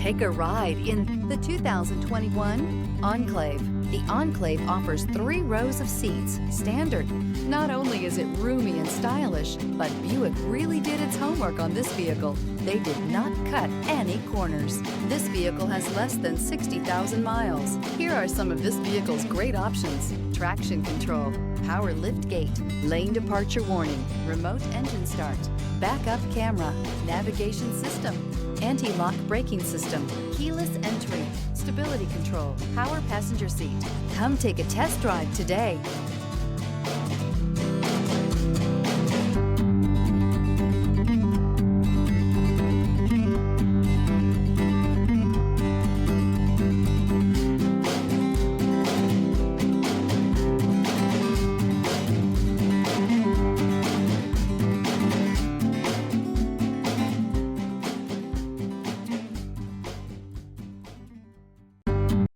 Take a ride in the 2021 Enclave. The Enclave offers 3 rows of seats, standard. Not only is it roomy and stylish, but Buick really did its homework on this vehicle. They did not cut any corners. This vehicle has less than 60,000 miles. Here are some of this vehicle's great options: traction control, power lift gate, lane departure warning, remote engine start, backup camera, navigation system, anti-lock braking system, keyless entry, stability control, power passenger seat. Come take a test drive today.